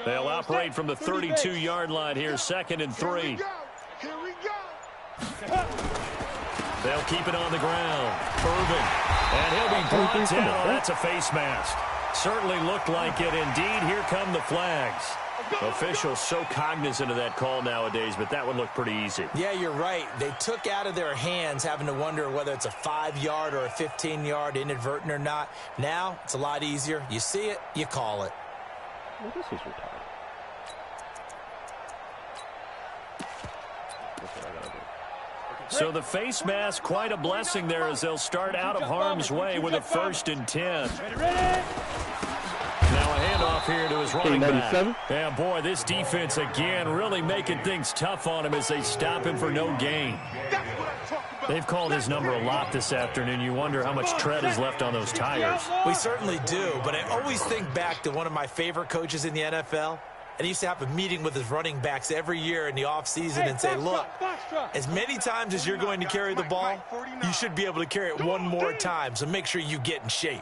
They'll operate from the 32-yard line here, 2nd and 3. Here we go. They'll keep it on the ground. Irvin. And he'll be brought down. That's a face mask. Certainly looked like it. Indeed, here come the flags. Officials so cognizant of that call nowadays, but that one looked pretty easy. Yeah, you're right. They took out of their hands having to wonder whether it's a 5-yard or a 15-yard, inadvertent or not. Now, it's a lot easier. You see it, you call it. Well, this is retired. So the face mask, quite a blessing there as they'll start out of harm's way with a 1st and 10. Now a handoff here to his running back. Yeah, boy, this defense again really making things tough on him as they stop him for no gain. They've called his number a lot this afternoon. You wonder how much tread is left on those tires. We certainly do, but I always think back to one of my favorite coaches in the NFL. And he used to have a meeting with his running backs every year in the offseason and say, look, as many times as you're going to carry the ball, you should be able to carry it one more time, so make sure you get in shape.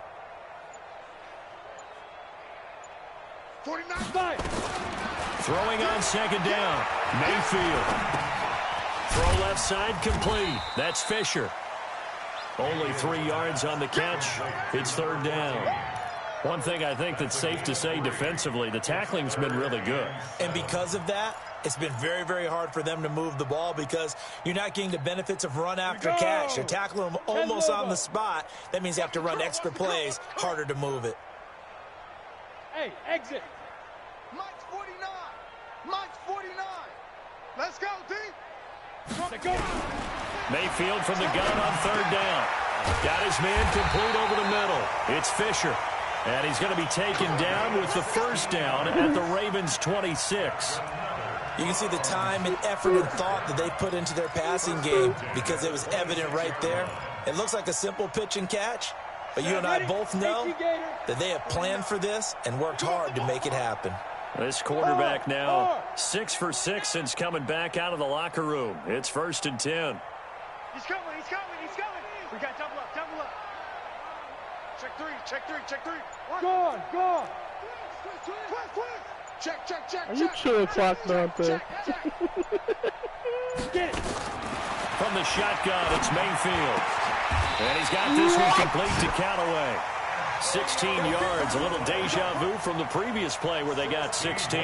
49. Throwing on 2nd down. Mayfield. Throw left side complete. That's Fisher. Only 3 yards on the catch. It's 3rd down. One thing I think that's safe to say defensively, the tackling's been really good. And because of that, it's been very, very hard for them to move the ball because you're not getting the benefits of run after catch. You're tackling them almost on the spot. That means you have to run extra plays, harder to move it. Hey, exit. Mike's 49. Mike's 49. Let's go, D. Let's go. Mayfield from the gun on 3rd down. Got his man complete over the middle. It's Fisher. And he's going to be taken down with the 1st down at the Ravens' 26. You can see the time and effort and thought that they put into their passing game because it was evident right there. It looks like a simple pitch and catch, but you and I both know that they have planned for this and worked hard to make it happen. This quarterback now 6 for 6 since coming back out of the locker room. It's 1st and 10. He's coming, he's coming, he's coming. We got double up, double up. Check 3, check 3, check 3. Go on, go on. Check, check, check, Are you chilling clock down there? Get it. From the shotgun, it's Mayfield. And he's got this one complete to Callaway. 16 yards, a little deja vu from the previous play where they got 16.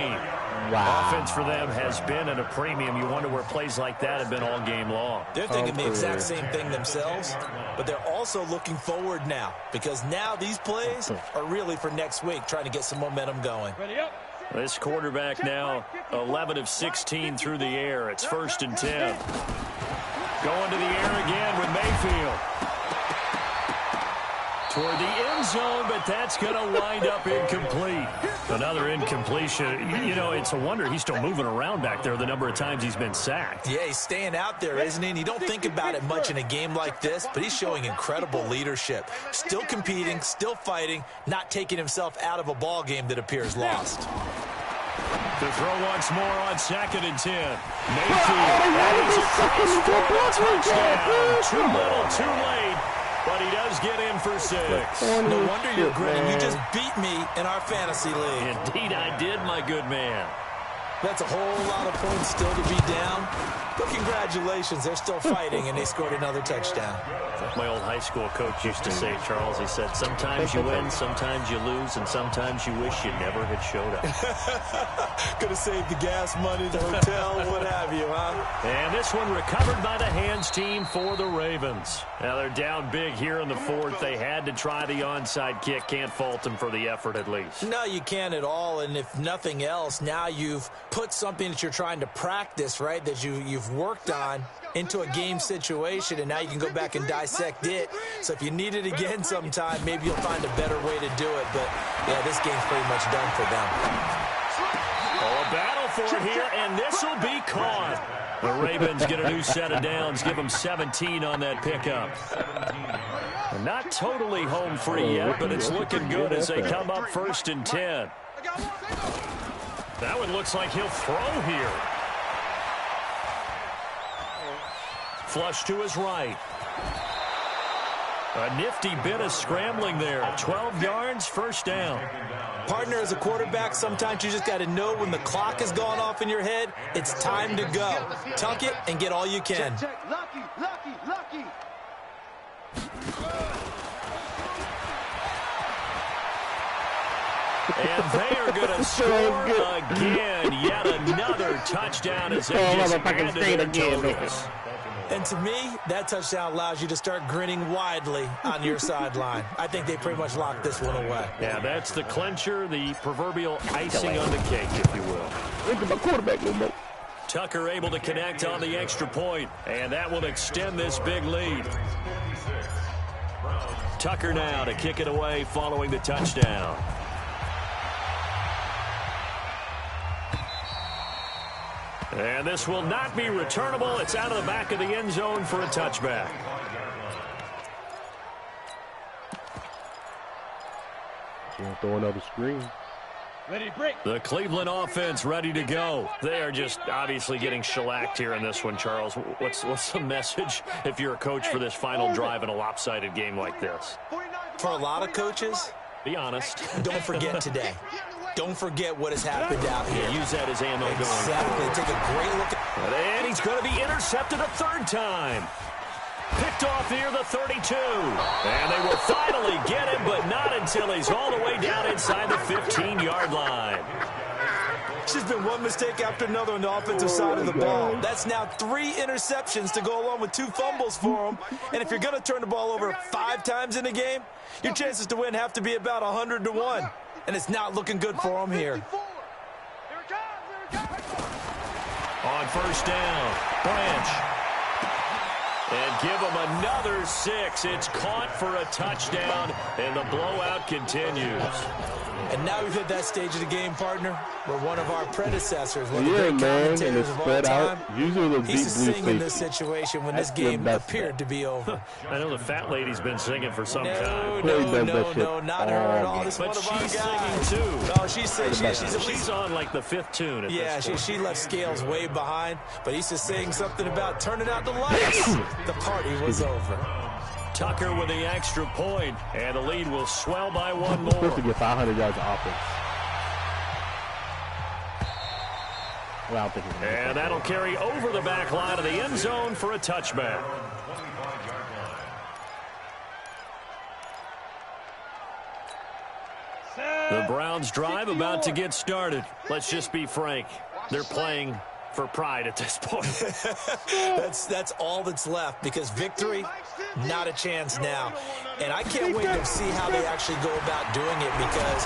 Wow. Offense for them has been at a premium. You wonder where plays like that have been all game long. They're thinking the exact same thing themselves, but they're also looking forward now because now these plays are really for next week, trying to get some momentum going. Ready up. This quarterback now 11 of 16 through the air. It's 1st and 10. Going to the air again with Mayfield. Toward the end zone, but that's going to wind up incomplete. Another incompletion. You know, it's a wonder he's still moving around back there the number of times he's been sacked. Yeah, he's staying out there, isn't he? And you don't think about it much in a game like this, but he's showing incredible leadership. Still competing, still fighting, not taking himself out of a ball game that appears lost. To throw once more on 2nd and 10. Mayfield. That is a touchdown. Too little, too late. But he does get in for 6. No wonder you're grinning. You just beat me in our fantasy league. Indeed I did, my good man. That's a whole lot of points still to be down. But congratulations, they're still fighting, and they scored another touchdown. Like my old high school coach used to say, Charles, he said, sometimes you win, sometimes you lose, and sometimes you wish you never had showed up. Could have saved the gas money, the hotel, what have you, huh? And this one recovered by the hands team for the Ravens. Now they're down big here in the 4th. They had to try the onside kick. Can't fault them for the effort at least. No, you can't at all. And if nothing else, now you've put something that you're trying to practice, right, that you've worked on into a game situation, and now you can go back and dissect it. So if you need it again sometime, maybe you'll find a better way to do it. But, yeah, this game's pretty much done for them. Oh, a battle for it here, and this will be caught. The Ravens get a new set of downs, give them 17 on that pickup. Not totally home free yet, but it's looking good as they come up 1st and 10. That one looks like he'll throw here. Flush to his right. A nifty bit of scrambling there. 12 yards, first down. Partner, as a quarterback, sometimes you just got to know when the clock has gone off in your head, it's time to go. Tuck it and get all you can. Check. Lucky, lucky, lucky. And they are going to score again. Yet another touchdown as they just added their totals. And to me, that touchdown allows you to start grinning widely on your sideline. I think they pretty much locked this one away. Yeah, that's the clincher, the proverbial icing on the cake, if you will. Look at my quarterback, no. Tucker able to connect on the extra point, and that will extend this big lead. Tucker now to kick it away following the touchdown. And this will not be returnable. It's out of the back of the end zone for a touchback. Throwing up a screen. Ready to break. The Cleveland offense ready to go. They are just obviously getting shellacked here in this one, Charles. What's the message if you're a coach for this final drive in a lopsided game like this? For a lot of coaches, be honest. Don't forget today. Don't forget what has happened out here. Use that as ammo going forward. Exactly. Take a great look at... And he's going to be intercepted a third time. Picked off near the 32. And they will finally get him, but not until he's all the way down inside the 15-yard line. It's just been one mistake after another on the offensive side of the ball. That's now 3 interceptions to go along with 2 fumbles for him. And if you're going to turn the ball over 5 times in a game, your chances to win have to be about 100 to 1. And it's not looking good for him here. On first down, Branch. And give him another 6. It's caught for a touchdown, and the blowout continues. And now we've hit that stage of the game, partner, where one of our predecessors, one of the great man, commentators of all time, he's singing this situation when this game appeared to be over. I know the fat lady's been singing for some time. No, not her at all. This but one of our she's guys. singing, too. No, she's singing. She's on like the 5th tune at this point. She left Scales way behind, but he's just saying something about turning out the lights. The party was over. Tucker with the extra point, and the lead will swell by one more. Supposed to get 500 yards of offense. Well, I don't think and that'll carry over the back line of the end zone for a touchback. The Browns drive about to get started. Let's just be frank. They're playing for pride at this point. That's all that's left, because victory, not a chance now. And I can't wait to see how they actually go about doing it, because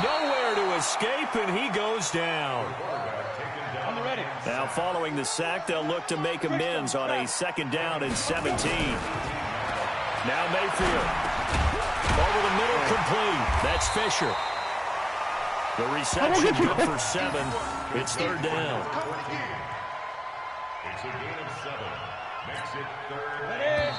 nowhere to escape, and he goes down. Now following the sack, they'll look to make amends on a 2nd down and 17. Now Mayfield. Over the middle, complete. That's Fisher. The reception good for 7. It's 3rd down. It's a gain of 7. Makes it 3rd and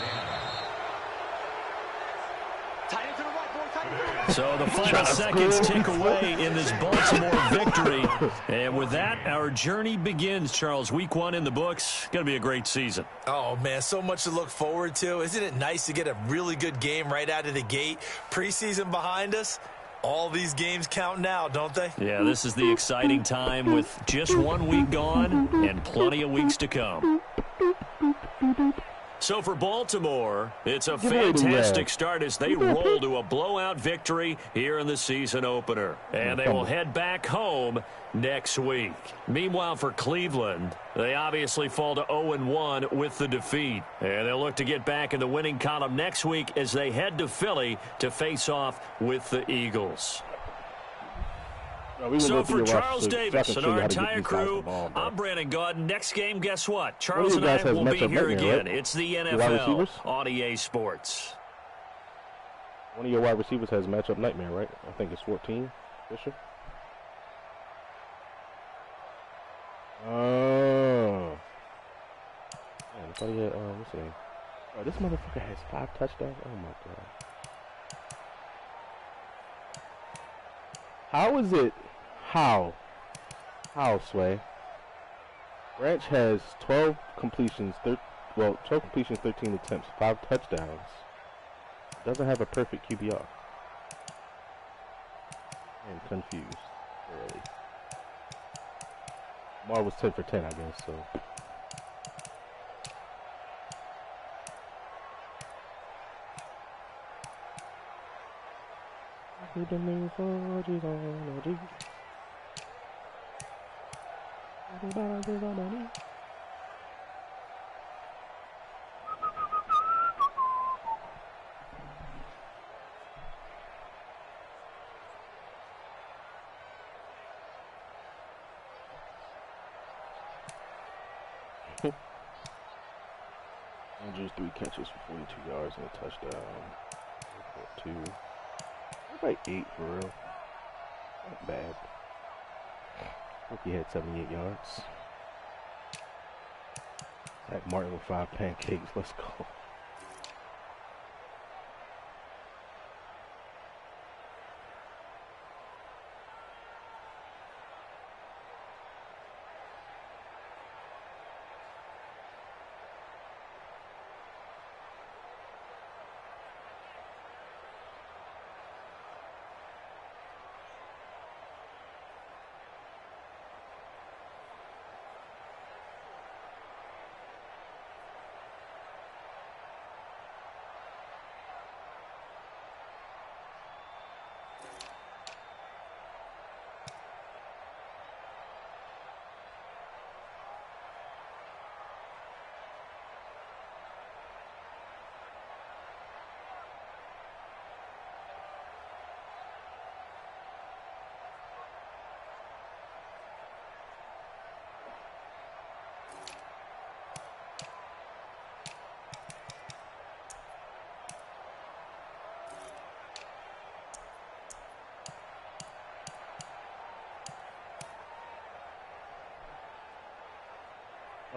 10. So the final seconds tick away in this Baltimore victory. And with that, our journey begins, Charles. Week 1 in the books. Going to be a great season. Oh, man, so much to look forward to. Isn't it nice to get a really good game right out of the gate? Preseason behind us. All these games count now, don't they? Yeah, this is the exciting time with just 1 week gone and plenty of weeks to come. So for Baltimore, it's a fantastic start as they roll to a blowout victory here in the season opener. And they will head back home next week. Meanwhile, for Cleveland, they obviously fall to 0-1 with the defeat. And they'll look to get back in the winning column next week as they head to Philly to face off with the Eagles. So for Charles Davis and our entire crew, I'm Brandon Gaudin. Next game, guess what? Charles and I will be here again. It's the NFL on EA Sports. One of your wide receivers has matchup nightmare, right? I think it's 14, Fisher. Oh. Man, I thought he had, what's his name? Oh, this motherfucker has 5 touchdowns. Oh, my God. How is it? How, Sway? Branch has 12 completions, well, 12 completions, 13 attempts, 5 touchdowns. Doesn't have a perfect QBR. I'm confused early. Mar was 10 for 10, I guess, so. Andrews 3 catches for 42 yards and a touchdown. 2. Like 8 for real. Not bad. Rookie had 78 yards. Zach Martin with 5 pancakes. Let's go.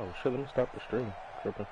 Oh shit, let me stop the stream. Tripping.